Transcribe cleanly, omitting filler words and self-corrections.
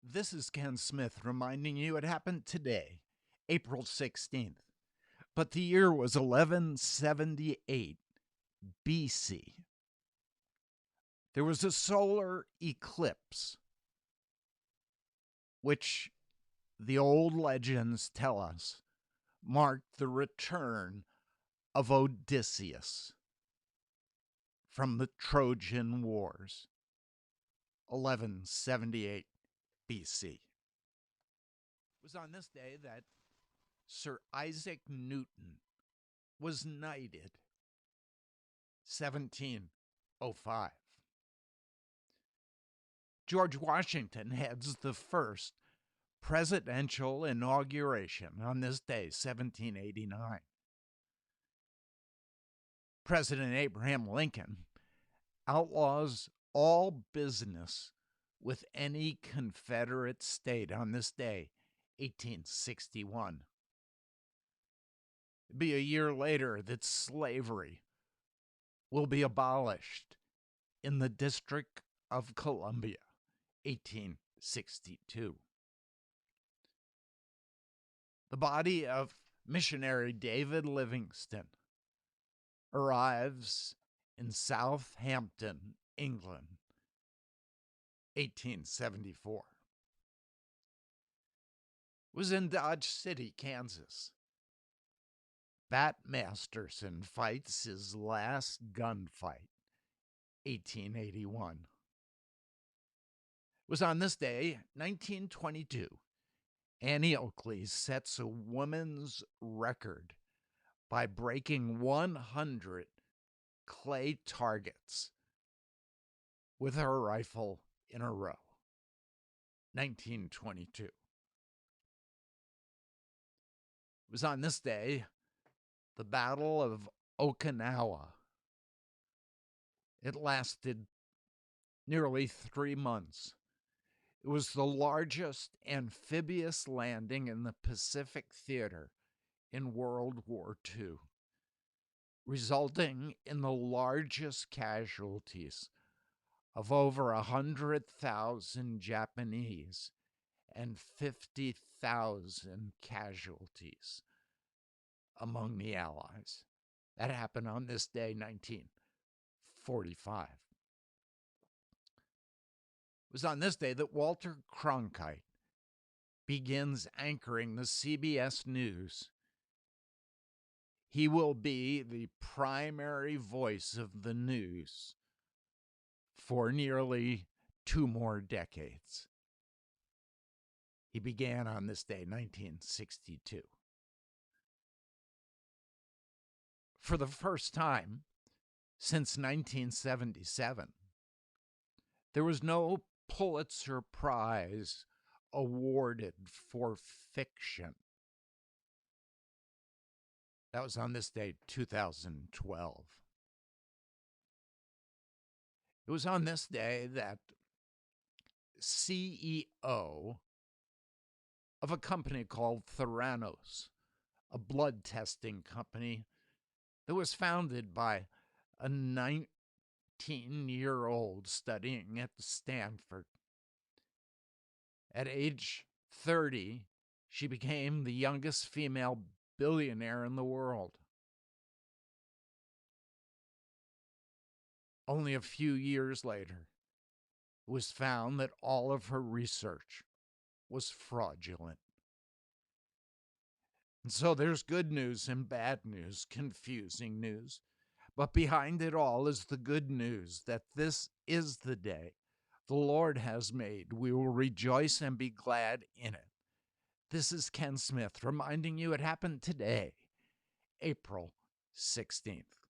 This is Ken Smith reminding you it happened today, April 16th. But the year was 1178 BC. There was a solar eclipse, which the old legends tell us marked the return of Odysseus from the Trojan Wars, 1178 BC. It was on this day that Sir Isaac Newton was knighted, 1705. George Washington heads the first presidential inauguration on this day, 1789. President Abraham Lincoln outlaws all business with any Confederate state on this day, 1861. It'll be a year later that slavery will be abolished in the District of Columbia, 1862. The body of missionary David Livingstone arrives in Southampton, England, 1874. It was in Dodge City, Kansas. Bat Masterson fights his last gunfight, 1881. It was on this day, 1922, Annie Oakley sets a woman's record by breaking 100 clay targets with her rifle in a row, 1922. It was on this day, the Battle of Okinawa. It lasted nearly 3 months. It was the largest amphibious landing in the Pacific theater in World War II, resulting in the largest casualties of over 100,000 Japanese and 50,000 casualties among the Allies. That happened on this day, 1945. It was on this day that Walter Cronkite begins anchoring the CBS News. He will be the primary voice of the news for nearly 2 more decades. He began on this day, 1962. For the first time since 1977, there was no Pulitzer Prize awarded for fiction. That was on this day, 2012. It was on this day that CEO of a company called Theranos, a blood testing company that was founded by a 19-year-old studying at Stanford. At age 30, she became the youngest female billionaire in the world. Only a few years later, it was found that all of her research was fraudulent. And so there's good news and bad news, confusing news. But behind it all is the good news that this is the day the Lord has made. We will rejoice and be glad in it. This is Ken Smith reminding you it happened today, April 16th.